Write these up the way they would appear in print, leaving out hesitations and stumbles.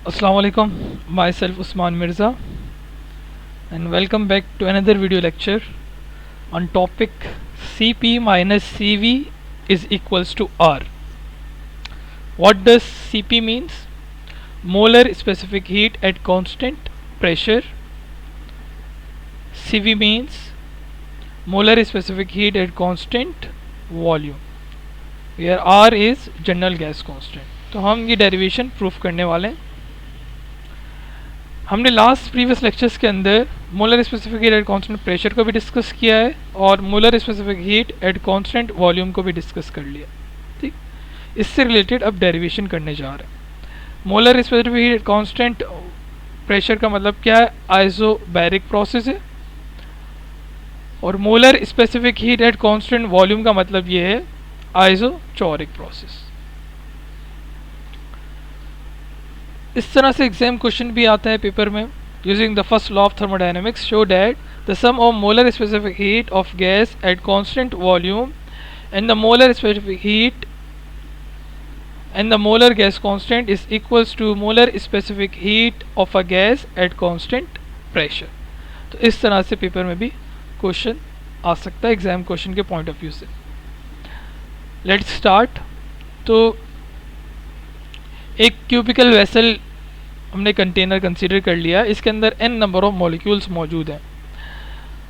Assalamu alaikum, myself Usman Mirza, and welcome back to another video lecture on topic Cp minus Cv is equals to R. What does Cp means? Molar specific heat at constant pressure. Cv means molar specific heat at constant volume, where R is general gas constant. तो हम ये derivation proof करने वाले हैं. हमने last previous lectures के अंदर molar specific heat at constant pressure को भी डिस्कस किया है और molar specific heat at constant volume को भी डिस्कस कर लिया. ठीक, इससे रिलेटेड अब डेरिवेशन करने जा रहे हैं. Molar specific heat at constant pressure का मतलब क्या है? आइसोबैरिक प्रोसेस है. और molar specific heat at constant volume का मतलब ये है आइसोचोरिक प्रोसेस. इस तरह से एग्जाम क्वेश्चन भी आता है पेपर में. Using the first law of thermodynamics show that the sum of molar specific heat of gas at constant volume and the molar specific heat and the molar gas constant is equals to molar specific heat of a gas at constant pressure. तो इस तरह से paper में भी question आ सकता है exam question के point of view से. Let's start. तो एक क्यूबिकल वेसल हमने कंटेनर कंसीडर कर लिया. इसके अंदर n नंबर ऑफ मॉलिक्यूल्स मौजूद हैं.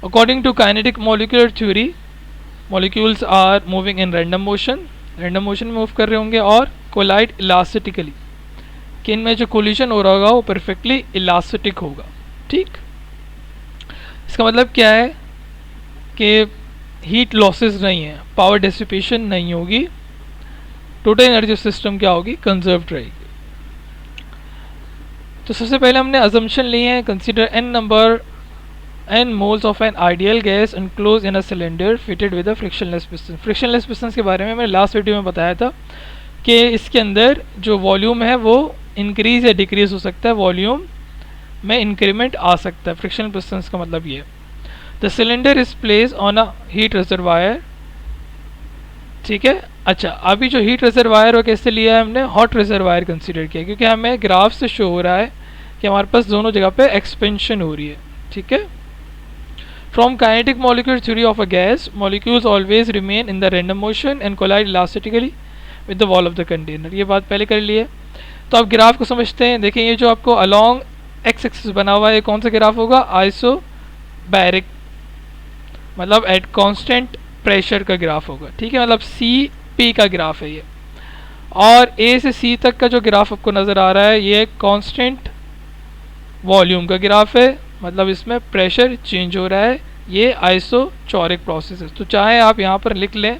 According to kinetic molecular theory, molecules are moving in random motion में मूव कर रहे होंगे और कोलाइड इलास्टिकली, कि इनमें जो कोलिजन हो रहा होगा वो परफेक्टली इलास्टिक होगा. ठीक, इसका मतलब क्या है कि हीट लॉसेस नहीं है, पावर डिसिपेशन नहीं होगी, टोटल एनर्जी सिस्टम क्या होगी? कंजर्व्ड रहेगी. तो सबसे पहले हमने अजम्पशन लिए हैं. Consider n moles of an ideal gas enclose in a cylinder fitted with a frictionless piston. Frictionless piston के बारे में मैंने लास्ट वीडियो में बताया था कि इसके अंदर जो वॉल्यूम है वो इंक्रीज या डिक्रीज हो सकता है, वॉल्यूम में इंक्रीमेंट आ सकता है. फ्रिक्शनल पिस्टन का मतलब ये है. The cylinder is place on a heat reservoir. ठीक है. अच्छा, अभी जो हीट रिजर्वायर वो कैसे लिया है? हमने हॉट रिजर्वायर कंसीडर किया क्योंकि हमें ग्राफ से शो हो रहा है कि हमारे पास दोनों जगह पे एक्सपेंशन हो रही है. ठीक है. From kinetic molecular theory of a gas, molecules always remain in the random motion and collide elastically with the wall of the container. ये बात पहले कर ली है. तो आप ग्राफ को समझते हैं. देखें, ये जो आपको अलॉन्ग एक्स एक्सिस बना हुआ है, ये कौन सा ग्राफ होगा? आइसोबैरिक, मतलब एट कॉन्स्टेंट प्रेशर का ग्राफ होगा. ठीक है, मतलब सी पी का ग्राफ है ये. और ए से सी तक का जो ग्राफ आपको नज़र आ रहा है ये कांस्टेंट वॉल्यूम का ग्राफ है, मतलब इसमें प्रेशर चेंज हो रहा है. ये आइसोचोरिक प्रोसेस है. तो चाहे आप यहाँ पर लिख लें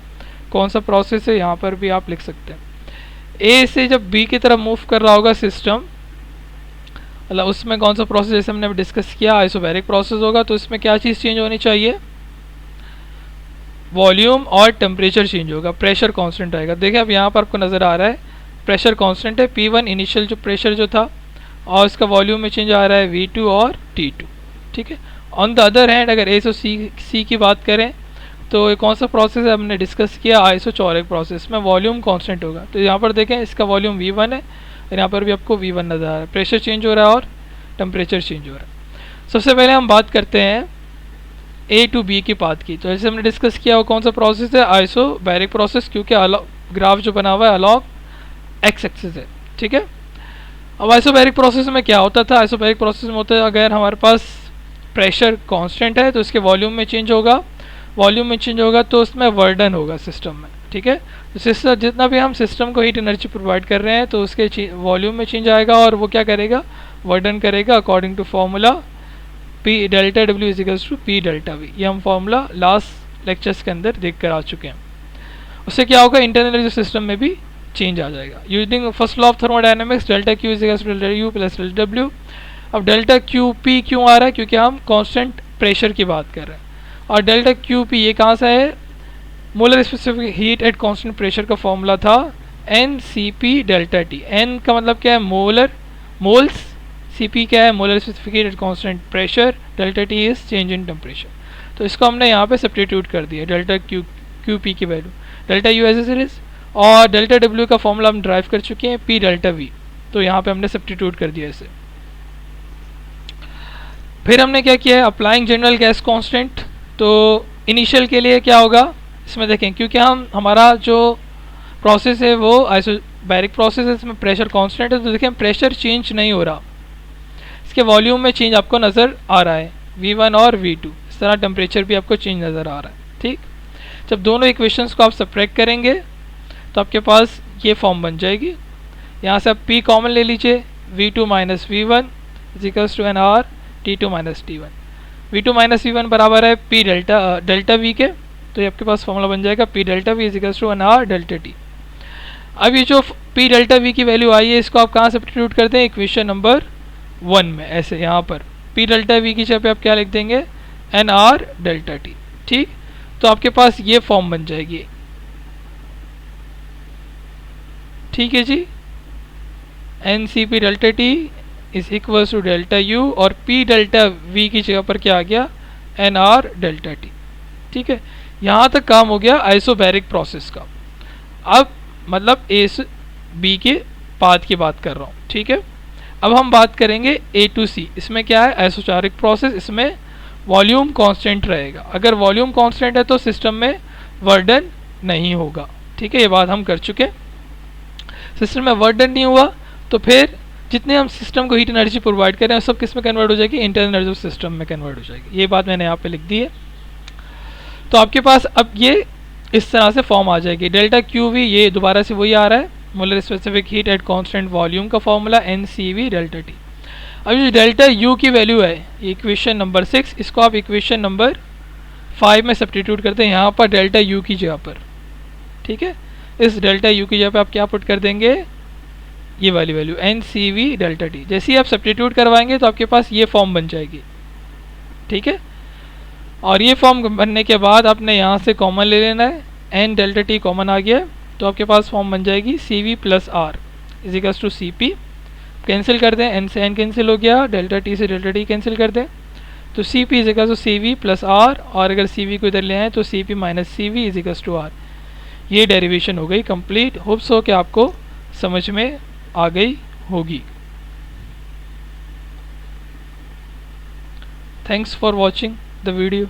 कौन सा प्रोसेस है, यहाँ पर भी आप लिख सकते हैं. ए से जब बी की तरफ मूव कर रहा होगा सिस्टम, मतलब उसमें कौन सा प्रोसेस, जैसे हमने डिस्कस किया, आइसोबैरिक प्रोसेस होगा. तो इसमें क्या चीज़ चेंज होनी चाहिए? वॉल्यूम और टेम्परेचर चेंज होगा, प्रेशर कांस्टेंट रहेगा. देखिए अब यहाँ पर आपको नज़र आ रहा है प्रेशर कांस्टेंट है P1 इनिशियल जो प्रेशर जो था, और इसका वॉल्यूम में चेंज आ रहा है V2 और T2. ठीक है. ऑन द अदर हैंड अगर ए से सी की बात करें तो ये कौन सा प्रोसेस है? हमने डिस्कस किया आइसोचोरिक प्रोसेस में वॉल्यूम कांस्टेंट होगा. तो यहाँ पर देखें इसका वॉल्यूम V1 है और यहाँ पर भी आपको V1 नज़र आ रहा है. प्रेशर चेंज हो रहा है और टेम्परेचर चेंज हो रहा है. सबसे पहले हम बात करते हैं ए टू बी की बात की. तो जैसे हमने डिस्कस किया वो कौन सा प्रोसेस है? आइसोबैरिक प्रोसेस, क्योंकि ग्राफ जो बना हुआ है अलॉन्ग एक्स एक्सिस है. ठीक है. अब आइसोबैरिक प्रोसेस में क्या होता था? आइसोबैरिक प्रोसेस में होता है अगर हमारे पास प्रेशर कांस्टेंट है तो इसके वॉल्यूम में चेंज होगा, वॉल्यूम में चेंज होगा तो उसमें वर्डन होगा सिस्टम में. ठीक है. तो सिस्टम जितना भी हम सिस्टम को हीट एनर्जी प्रोवाइड कर रहे हैं तो उसके वॉल्यूम में चेंज आएगा और वो क्या करेगा? वर्डन करेगा according to formula P delta W equals to P delta V. ये हम फॉर्मूला लास्ट लेक्चर्स के अंदर देख कर आ चुके हैं. उससे क्या होगा? इंटरनल एनर्जी सिस्टम में भी चेंज आ जाएगा. Using first law of thermodynamics, delta Q equals to delta U plus delta W. अब डेल्टा Q P क्यों आ रहा है? क्योंकि हम कांस्टेंट प्रेशर की बात कर रहे हैं. और डेल्टा Q P ये कहाँ से है? Molar specific heat at constant pressure का फॉर्मूला था NCP डेल्टा T. N का मतलब क्या है? Molar, moles. Cp क्या है? Molar specific heat at constant pressure. Delta T is change in temperature. तो इसको हमने यहाँ पे सब्स्टिट्यूट कर दिया डेल्टा QP की value, delta U as it is. और डेल्टा W का फॉर्मूला हम ड्राइव कर चुके हैं P डेल्टा V. तो यहाँ पे हमने सब्स्टिट्यूट कर दिया इसे। फिर हमने क्या किया है, अप्लाइंग जनरल गैस कांस्टेंट। तो इनिशियल के लिए क्या होगा इसमें देखें, क्योंकि हमारा जो प्रोसेस है वो आइसोबैरिक प्रोसेस है, इसमें प्रेशर कांस्टेंट है, तो देखें प्रेशर चेंज नहीं हो रहा, इसके वॉल्यूम में चेंज आपको नज़र आ रहा है V1 और V2। इस तरह टेम्परेचर भी आपको चेंज नज़र आ रहा है। ठीक, जब दोनों इक्वेशंस को आप सब्ट्रैक्ट करेंगे तो आपके पास ये फॉर्म बन जाएगी। यहाँ से आप P कॉमन ले लीजिए, V2 minus V1 equals to NR T2 minus T1। V2 minus V1 बराबर है P डेल्टा V के, तो ये आपके पास फॉर्मूला बन जाएगा P delta V equals to NR delta T। अब ये जो P डेल्टा V की वैल्यू आई है इसको आप कहाँ सब्स्टिट्यूट करते हैं, इक्वेशन नंबर 1 में। ऐसे यहाँ पर P डेल्टा V की जगह पे आप क्या लिख देंगे, NR डेल्टा T। ठीक, तो आपके पास ये फॉर्म बन जाएगी। ठीक है जी, NCP delta T is equals to delta U, और P डेल्टा V की जगह पर क्या आ गया, NR डेल्टा T। ठीक है, यहाँ तक काम हो गया आइसोबैरिक प्रोसेस का। अब मतलब A से B के पाथ की बात कर रहा हूँ। ठीक है, अब हम बात करेंगे A to C। इसमें क्या है, आइसोबैरिक प्रोसेस, इसमें वॉल्यूम कांस्टेंट रहेगा। अगर वॉल्यूम कांस्टेंट है तो सिस्टम में वर्डन नहीं होगा। ठीक है, ये बात हम कर चुके। सिस्टम में वर्डन नहीं हुआ तो फिर जितने हम सिस्टम को हीट एनर्जी प्रोवाइड करें सब किस में कन्वर्ट हो जाएगी, इंटरनल एनर्जी सिस्टम में कन्वर्ट हो जाएगी। ये बात मैंने यहाँ पे लिख दी है। तो आपके पास अब ये इस तरह से फॉर्म आ जाएगी, डेल्टा QV, ये दोबारा से वही आ रहा है, molar specific heat at constant volume का फॉर्मूला NCV डेल्टा T। अब जो डेल्टा U की वैल्यू है इक्वेशन नंबर 6, इसको आप इक्वेशन नंबर 5 में सब्स्टिट्यूट करते हैं, यहाँ पर डेल्टा U की जगह पर। ठीक है, इस डेल्टा U की जगह पर आप क्या पुट कर देंगे, ये वाली वैल्यू NCV डेल्टा T। जैसे ही आप सब्स्टिट्यूट करवाएंगे तो आपके पास ये फॉर्म बन जाएगी। ठीक है, और ये फॉर्म बनने के बाद आपने यहाँ से कॉमन ले लेना है, N डेल्टा T कॉमन आ गया, तो आपके पास फॉर्म बन जाएगी CV plus R equals to CP। Cancel कर दें, N से N कैंसिल हो गया, डेल्टा T से डेल्टा T कैंसिल कर दें, तो CP equals to CV plus R, और अगर CV को इधर ले आए तो CP minus CV equals to R। ये डेरिवेशन हो गई कंप्लीट। होप्स हो कि आपको समझ में आ गई होगी। Thanks for watching the video.